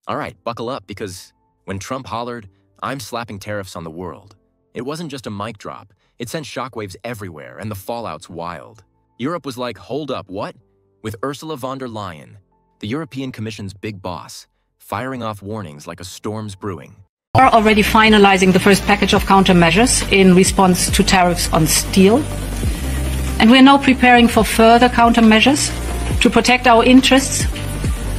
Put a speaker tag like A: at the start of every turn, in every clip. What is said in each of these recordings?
A: All right, buckle up because when Trump hollered, "I'm slapping tariffs on the world," it wasn't just a mic drop. It sent shockwaves everywhere, and the fallout's wild. Europe was like, hold up, what? With Ursula von der Leyen, the European Commission's big boss, firing off warnings like a storm's brewing.
B: We are already finalizing the first package of countermeasures in response to tariffs on steel. And we are now preparing for further countermeasures to protect our interests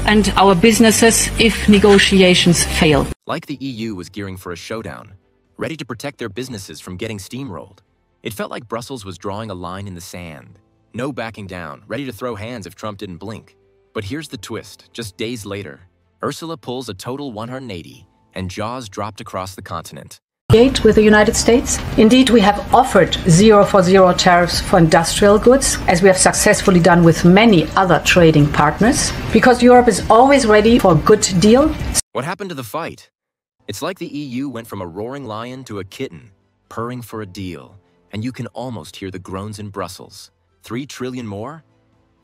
B: and our businesses if negotiations fail.
A: Like the EU was gearing for a showdown, ready to protect their businesses from getting steamrolled. It felt like Brussels was drawing a line in the sand. No backing down, ready to throw hands if Trump didn't blink. But here's the twist. Just days later, Ursula pulls a total 180 and jaws dropped across the continent.
B: With the United States. Indeed, we have offered 0 for 0 tariffs for industrial goods, as we have successfully done with many other trading partners, because Europe is always ready for a good deal.
A: What happened to the fight? It's like the EU went from a roaring lion to a kitten, purring for a deal, and you can almost hear the groans in Brussels. 3 trillion more?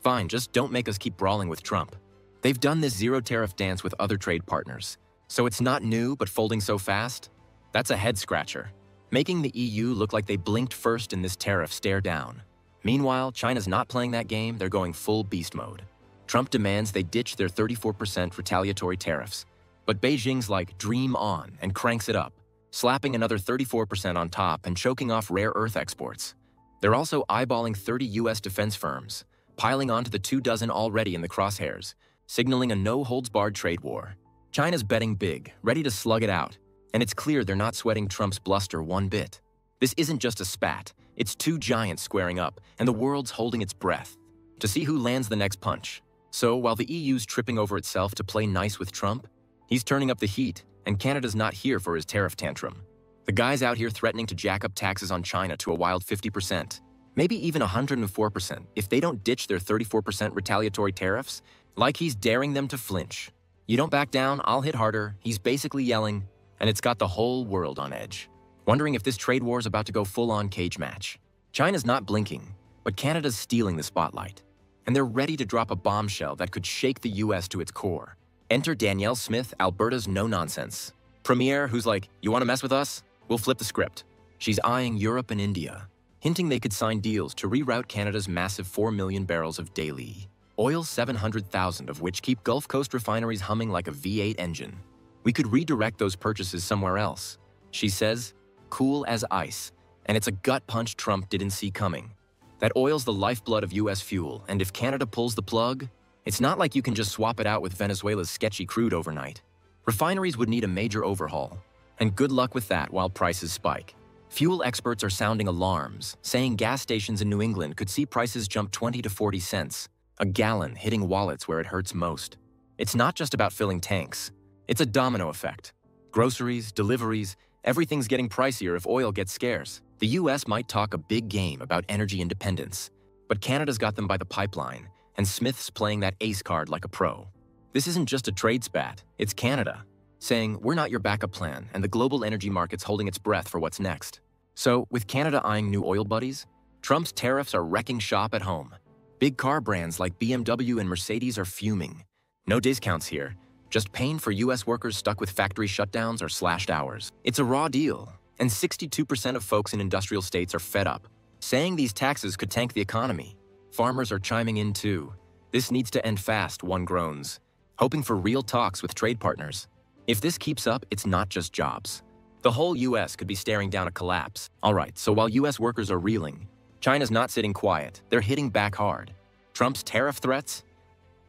A: Fine, just don't make us keep brawling with Trump. They've done this zero tariff dance with other trade partners, so it's not new, but folding so fast? That's a head-scratcher, making the EU look like they blinked first in this tariff stare down. Meanwhile, China's not playing that game, they're going full beast mode. Trump demands they ditch their 34% retaliatory tariffs, but Beijing's like, dream on, and cranks it up, slapping another 34% on top and choking off rare earth exports. They're also eyeballing 30 US defense firms, piling onto the 24 already in the crosshairs, signaling a no-holds-barred trade war. China's betting big, ready to slug it out. And it's clear they're not sweating Trump's bluster one bit. This isn't just a spat, it's 2 giants squaring up, and the world's holding its breath to see who lands the next punch. So while the EU's tripping over itself to play nice with Trump, he's turning up the heat, and Canada's not here for his tariff tantrum. The guy's out here threatening to jack up taxes on China to a wild 50%, maybe even 104% if they don't ditch their 34% retaliatory tariffs, like he's daring them to flinch. You don't back down, I'll hit harder, he's basically yelling, and it's got the whole world on edge, wondering if this trade war is about to go full-on cage match. China's not blinking, but Canada's stealing the spotlight, and they're ready to drop a bombshell that could shake the US to its core. Enter Danielle Smith, Alberta's no-nonsense premier, who's like, you want to mess with us? We'll flip the script. She's eyeing Europe and India, hinting they could sign deals to reroute Canada's massive 4 million barrels of daily oil, 700,000 of which keep Gulf Coast refineries humming like a V8 engine. We could redirect those purchases somewhere else. She says, cool as ice, and it's a gut punch Trump didn't see coming. That oil's the lifeblood of US fuel, and if Canada pulls the plug, it's not like you can just swap it out with Venezuela's sketchy crude overnight. Refineries would need a major overhaul, and good luck with that while prices spike. Fuel experts are sounding alarms, saying gas stations in New England could see prices jump 20 to 40 cents, a gallon, hitting wallets where it hurts most. It's not just about filling tanks. It's a domino effect. Groceries, deliveries, everything's getting pricier if oil gets scarce. The US might talk a big game about energy independence, but Canada's got them by the pipeline, and Smith's playing that ace card like a pro. This isn't just a trade spat, it's Canada, saying, we're not your backup plan, and the global energy market's holding its breath for what's next. So, with Canada eyeing new oil buddies, Trump's tariffs are wrecking shop at home. Big car brands like BMW and Mercedes are fuming. No discounts here. Just pain for US workers stuck with factory shutdowns or slashed hours. It's a raw deal, and 62% of folks in industrial states are fed up, saying these taxes could tank the economy. Farmers are chiming in too. This needs to end fast, one groans, hoping for real talks with trade partners. If this keeps up, it's not just jobs. The whole US could be staring down a collapse. All right, so while US workers are reeling, China's not sitting quiet. They're hitting back hard. Trump's tariff threats?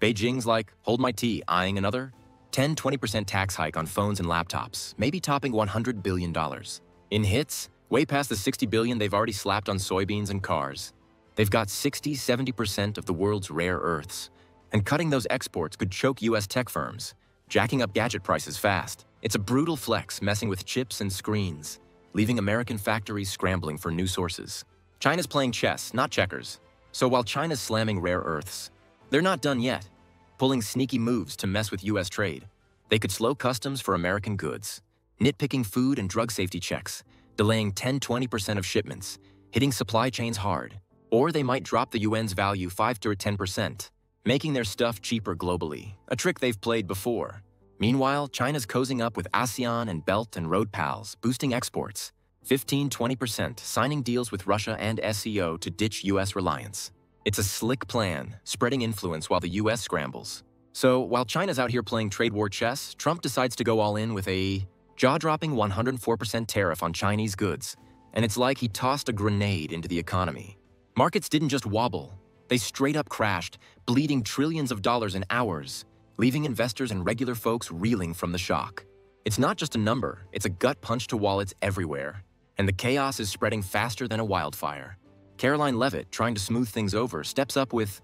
A: Beijing's like, hold my tea, eyeing another 10–20% tax hike on phones and laptops, maybe topping $100 billion. In hits, way past the $60 billion they've already slapped on soybeans and cars. They've got 60–70% of the world's rare earths, and cutting those exports could choke US tech firms, jacking up gadget prices fast. It's a brutal flex messing with chips and screens, leaving American factories scrambling for new sources. China's playing chess, not checkers. So while China's slamming rare earths, they're not done yet, pulling sneaky moves to mess with US trade. They could slow customs for American goods, nitpicking food and drug safety checks, delaying 10–20% of shipments, hitting supply chains hard. Or they might drop the yuan's value 5 to 10%, making their stuff cheaper globally, a trick they've played before. Meanwhile, China's cozying up with ASEAN and Belt and Road pals, boosting exports. 15–20%, signing deals with Russia and SCO to ditch US reliance. It's a slick plan, spreading influence while the US scrambles. So, while China's out here playing trade war chess, Trump decides to go all in with a jaw-dropping 104% tariff on Chinese goods. And it's like he tossed a grenade into the economy. Markets didn't just wobble, they straight up crashed, bleeding trillions of dollars in hours, leaving investors and regular folks reeling from the shock. It's not just a number, it's a gut punch to wallets everywhere. And the chaos is spreading faster than a wildfire. Caroline Leavitt, trying to smooth things over, steps up with,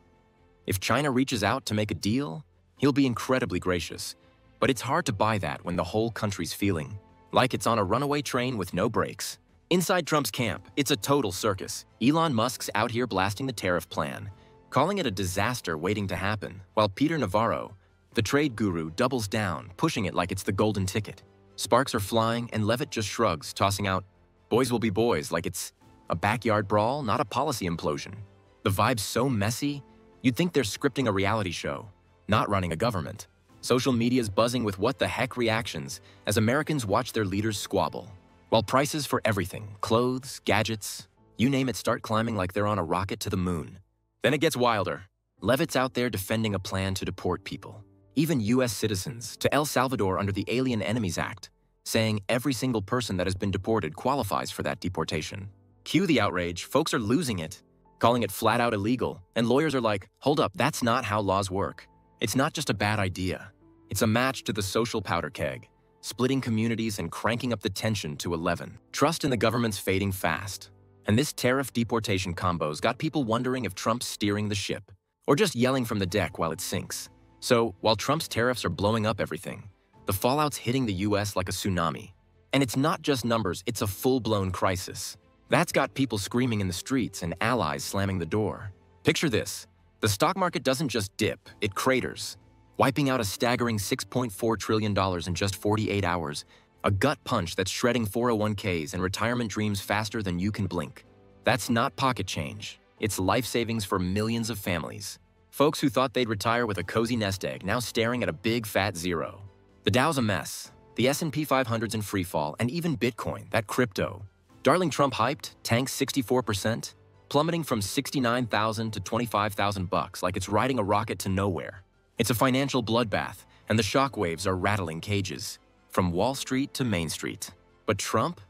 A: if China reaches out to make a deal, he'll be incredibly gracious. But it's hard to buy that when the whole country's feeling like it's on a runaway train with no brakes. Inside Trump's camp, it's a total circus. Elon Musk's out here blasting the tariff plan, calling it a disaster waiting to happen, while Peter Navarro, the trade guru, doubles down, pushing it like it's the golden ticket. Sparks are flying, and Leavitt just shrugs, tossing out, boys will be boys, like it's a backyard brawl, not a policy implosion. The vibe's so messy, you'd think they're scripting a reality show, not running a government. Social media's buzzing with what the heck reactions as Americans watch their leaders squabble. While prices for everything, clothes, gadgets, you name it, start climbing like they're on a rocket to the moon. Then it gets wilder. Leavitt's out there defending a plan to deport people, even US citizens, to El Salvador under the Alien Enemies Act, saying every single person that has been deported qualifies for that deportation. Cue the outrage, folks are losing it, calling it flat out illegal, and lawyers are like, hold up, that's not how laws work. It's not just a bad idea. It's a match to the social powder keg, splitting communities and cranking up the tension to 11. Trust in the government's fading fast. And this tariff deportation combo's got people wondering if Trump's steering the ship, or just yelling from the deck while it sinks. So, while Trump's tariffs are blowing up everything, the fallout's hitting the US like a tsunami. And it's not just numbers, it's a full-blown crisis. That's got people screaming in the streets and allies slamming the door. Picture this. The stock market doesn't just dip, it craters, wiping out a staggering $6.4 trillion in just 48 hours, a gut punch that's shredding 401ks and retirement dreams faster than you can blink. That's not pocket change. It's life savings for millions of families. Folks who thought they'd retire with a cozy nest egg now staring at a big fat zero. The Dow's a mess. The S&P 500's in freefall, and even Bitcoin, that crypto. Darling Trump hyped, tanks 64%, plummeting from $69,000 to $25,000 like it's riding a rocket to nowhere. It's a financial bloodbath, and the shockwaves are rattling cages, from Wall Street to Main Street. But Trump?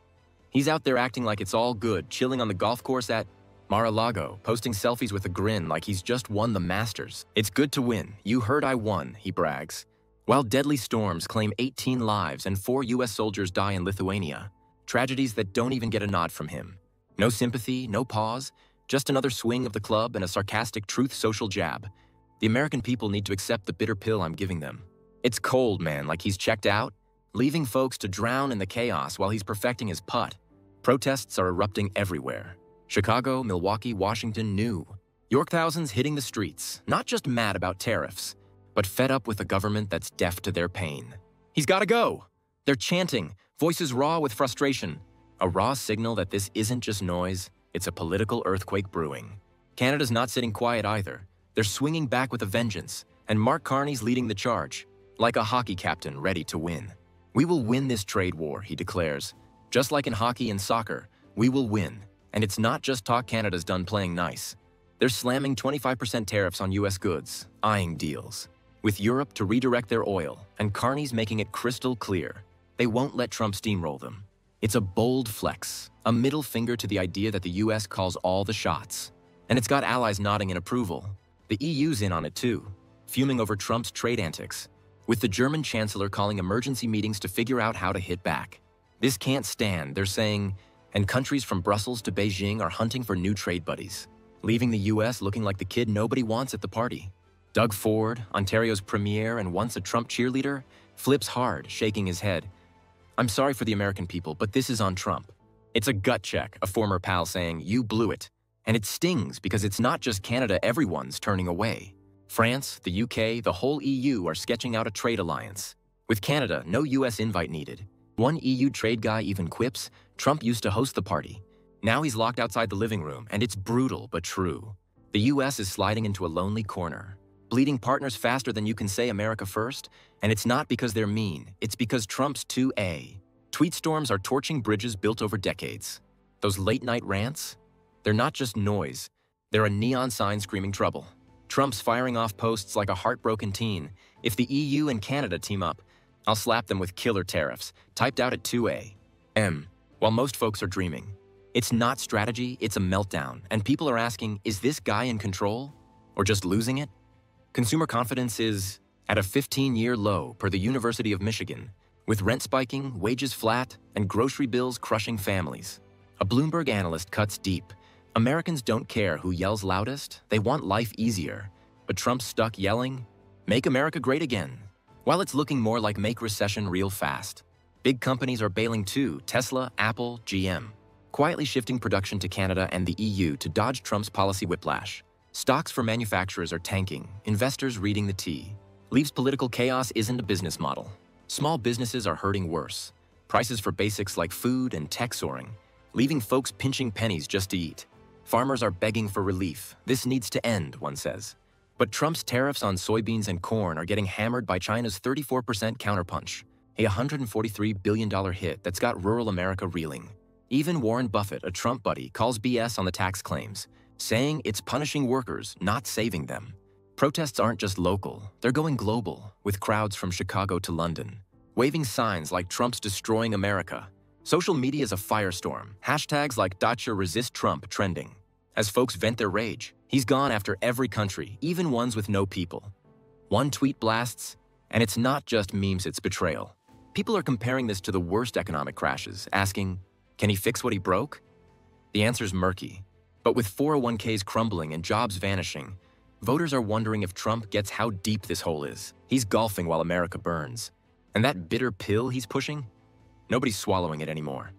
A: He's out there acting like it's all good, chilling on the golf course at Mar-a-Lago, posting selfies with a grin like he's just won the Masters. It's good to win. You heard I won, he brags. While deadly storms claim 18 lives and 4 US soldiers die in Lithuania, tragedies that don't even get a nod from him. No sympathy, no pause, just another swing of the club and a sarcastic truth social jab. The American people need to accept the bitter pill I'm giving them. It's cold, man, like he's checked out, leaving folks to drown in the chaos while he's perfecting his putt. Protests are erupting everywhere. Chicago, Milwaukee, Washington, New York, thousands hitting the streets, not just mad about tariffs, but fed up with a government that's deaf to their pain. He's gotta go! They're chanting, voices raw with frustration. A raw signal that this isn't just noise, it's a political earthquake brewing. Canada's not sitting quiet either. They're swinging back with a vengeance, and Mark Carney's leading the charge, like a hockey captain ready to win. We will win this trade war, he declares. Just like in hockey and soccer, we will win. And it's not just talk. Canada's done playing nice. They're slamming 25% tariffs on US goods, eyeing deals, with Europe to redirect their oil, and Carney's making it crystal clear. They won't let Trump steamroll them. It's a bold flex, a middle finger to the idea that the US calls all the shots. And it's got allies nodding in approval. The EU's in on it too, fuming over Trump's trade antics, with the German chancellor calling emergency meetings to figure out how to hit back. This can't stand, they're saying, and countries from Brussels to Beijing are hunting for new trade buddies, leaving the US looking like the kid nobody wants at the party. Doug Ford, Ontario's premier and once a Trump cheerleader, flips hard, shaking his head. I'm sorry for the American people, but this is on Trump. It's a gut check, a former pal saying, you blew it. And it stings because it's not just Canada everyone's turning away. France, the UK, the whole EU are sketching out a trade alliance. With Canada, no US invite needed. One EU trade guy even quips, Trump used to host the party. Now he's locked outside the living room, and it's brutal but true. The US is sliding into a lonely corner. bleeding partners faster than you can say America first, and it's not because they're mean, it's because Trump's 2A. Tweet storms are torching bridges built over decades. Those late-night rants? They're not just noise. They're a neon sign screaming trouble. Trump's firing off posts like a heartbroken teen. If the EU and Canada team up, I'll slap them with killer tariffs, typed out at 2 a.m., while most folks are dreaming. It's not strategy, it's a meltdown, and people are asking, is this guy in control? Or just losing it? Consumer confidence is at a 15-year low per the University of Michigan, with rent spiking, wages flat, and grocery bills crushing families. A Bloomberg analyst cuts deep. Americans don't care who yells loudest, they want life easier. But Trump's stuck yelling, "Make America great again," while it's looking more like "make recession real fast." Big companies are bailing too: Tesla, Apple, GM. Quietly shifting production to Canada and the EU to dodge Trump's policy whiplash. Stocks for manufacturers are tanking, investors reading the tea. Leaves political chaos isn't a business model. Small businesses are hurting worse. Prices for basics like food and tech soaring, leaving folks pinching pennies just to eat. Farmers are begging for relief. This needs to end, one says. But Trump's tariffs on soybeans and corn are getting hammered by China's 34% counterpunch, a $143 billion hit that's got rural America reeling. Even Warren Buffett, a Trump buddy, calls BS on the tax claims, saying it's punishing workers, not saving them. Protests aren't just local, they're going global, with crowds from Chicago to London, waving signs like "Trump's destroying America." Social media is a firestorm, hashtags like #ResistTrump trending. As folks vent their rage, he's gone after every country, even ones with no people. One tweet blasts, and it's not just memes, it's betrayal. People are comparing this to the worst economic crashes, asking, can he fix what he broke? The answer's murky. But with 401ks crumbling and jobs vanishing, voters are wondering if Trump gets how deep this hole is. He's golfing while America burns. And that bitter pill he's pushing? Nobody's swallowing it anymore.